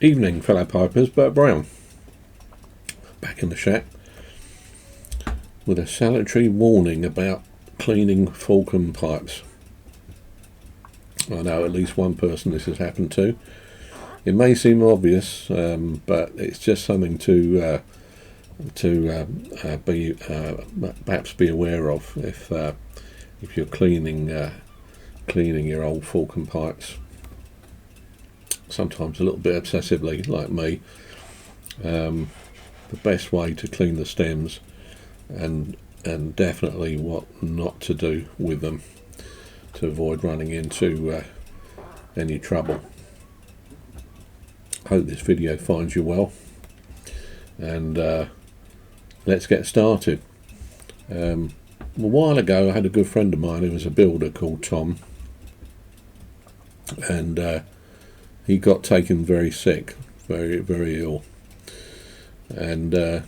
Evening, fellow pipers. Burt Brown back in the shack with a salutary warning about cleaning Falcon pipes. I know at least one person this has happened to. It may seem obvious, but it's just something to be perhaps be aware of if you're cleaning your old Falcon pipes. Sometimes a little bit obsessively, like me. The best way to clean the stems, and definitely what not to do with them to avoid running into any trouble. Hope this video finds you well, and let's get started. A while ago I had a good friend of mine who was a builder called Tom, and he got taken very sick, very ill, and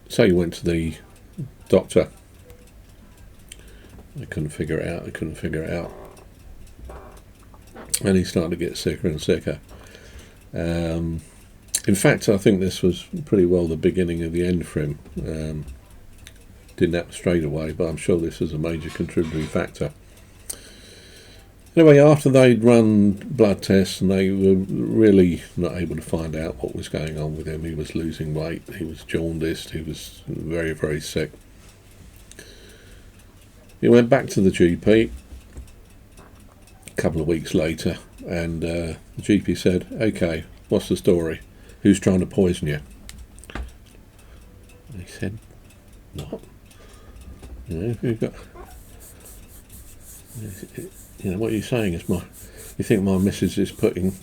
so he went to the doctor. They couldn't figure it out, and he started to get sicker and sicker. In fact, I think this was pretty well the beginning of the end for him. Didn't happen straight away, but I'm sure this was a major contributing factor. Anyway, after they'd run blood tests and they were really not able to find out what was going on with him, he was losing weight, he was jaundiced, he was very sick. He went back to the GP a couple of weeks later, and the GP said, "Okay, what's the story? Who's trying to poison you?" And he said, "What? You've got... what you're saying is you think my missus is putting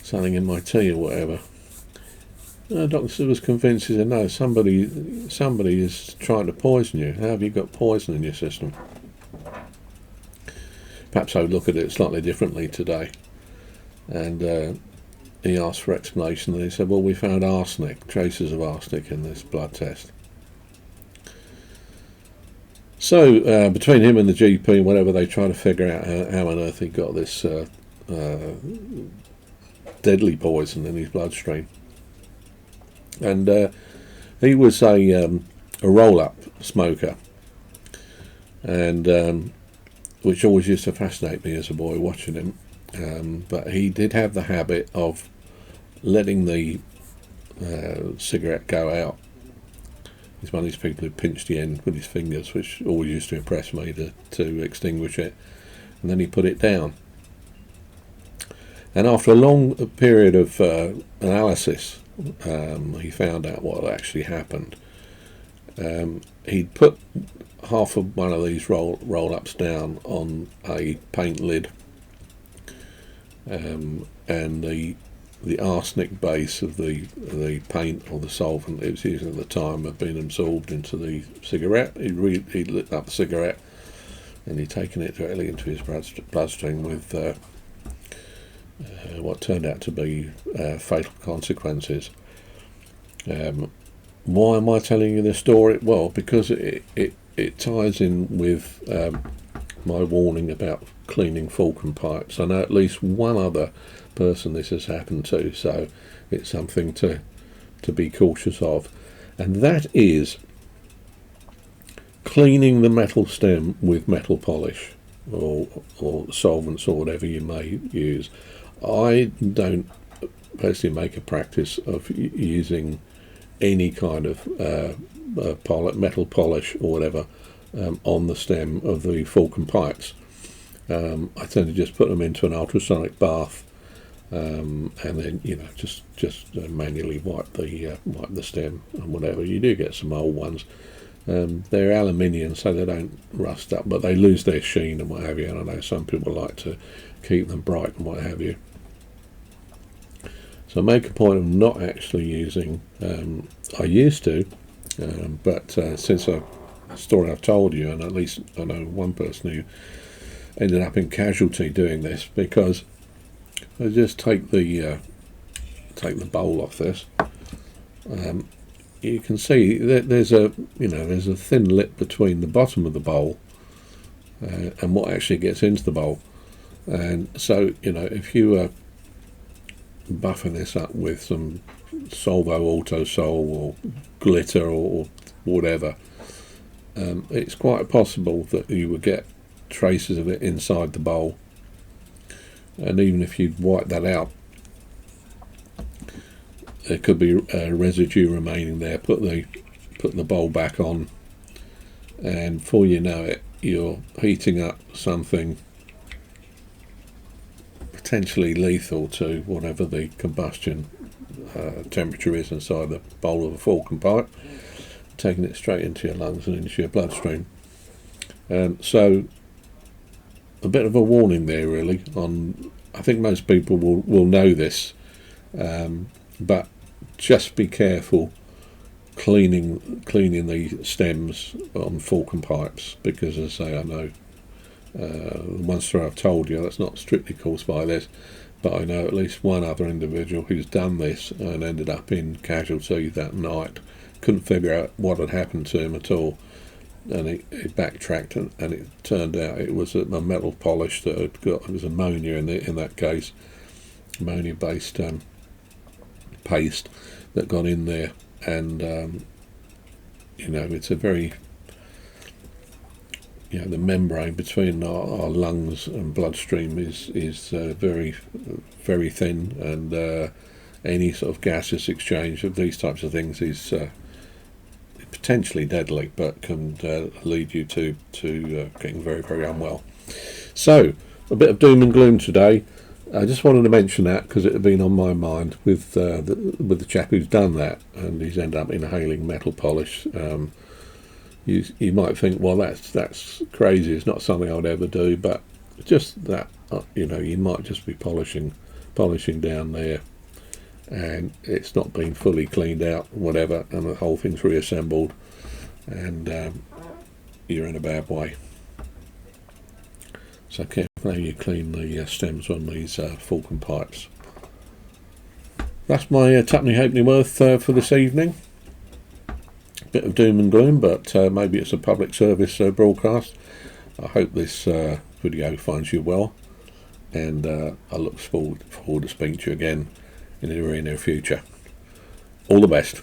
something in my tea or whatever." The doctor was convinced. He said, "No, somebody is trying to poison you. How have you got poison in your system?" Perhaps I would look at it slightly differently today. And he asked for explanation, and he said, "Well, we found arsenic, traces of arsenic in this blood test." So between him and the GP, whatever, they try to figure out how on earth he got this deadly poison in his bloodstream. And he was a roll-up smoker, and which always used to fascinate me as a boy watching him. But he did have the habit of letting the cigarette go out. He's one of these people who pinched the end with his fingers, which always used to impress me, to extinguish it, and then he put it down. And after a long period of analysis, he found out what actually happened. He'd put half of one of these roll-ups down on a paint lid, and the arsenic base of the paint or the solvent it was using at the time had been absorbed into the cigarette. He'd lit up the cigarette, and he'd taken it directly into his bloodstream with what turned out to be fatal consequences. Why am I telling you this story? Well, because it ties in with my warning about cleaning Falcon pipes. I know at least one other person this has happened to, so it's something to be cautious of, and that is cleaning the metal stem with metal polish or solvents or whatever you may use. I don't personally make a practice of using any kind of metal polish or whatever on the stem of the Falcon pipes. I tend to just put them into an ultrasonic bath, and then just manually wipe the stem and whatever. You do get some old ones. They're aluminium, so they don't rust up, but they lose their sheen and what have you. And I know some people like to keep them bright and what have you. So make a point of not actually using. I used to, but since a story I've told you, and at least I know one person who ended up in casualty doing this, because I just take the bowl off this. You can see that there's a thin lip between the bottom of the bowl and what actually gets into the bowl, and so if you buffing this up with some Solvo Autosol or glitter or whatever, it's quite possible that you would get traces of it inside the bowl, and even if you'd wipe that out, there could be residue remaining there. Put the bowl back on, and before you know it, you're heating up something potentially lethal to whatever the combustion temperature is inside the bowl of a Falcon pipe, taking it straight into your lungs and into your bloodstream. So a bit of a warning there, really. I think most people will know this, but just be careful cleaning the stems on Falcon pipes, because, as I say, I know once I've told you that's not strictly caused by this, but I know at least one other individual who's done this and ended up in casualty that night. Couldn't figure out what had happened to him at all, and he backtracked, and it turned out it was a metal polish that had got, it was ammonia in that case, ammonia based paste that got in there, and it's a very, the membrane between our lungs and bloodstream is very, very thin, and any sort of gaseous exchange of these types of things is potentially deadly, but can lead you to getting very, very unwell. So, a bit of doom and gloom today. I just wanted to mention that because it had been on my mind with the chap who's done that, and he's ended up inhaling metal polish. You might think, well, that's crazy. It's not something I would ever do, but just that, you might just be polishing down there, and it's not been fully cleaned out, whatever, and the whole thing's reassembled, and you're in a bad way. So careful how you clean the stems on these Falcon pipes. That's my Tuppenny Halfpenny Worth for this evening. Bit of doom and gloom, but maybe it's a public service broadcast. I hope this video finds you well, and I look forward to speaking to you again in the very near future. All the best.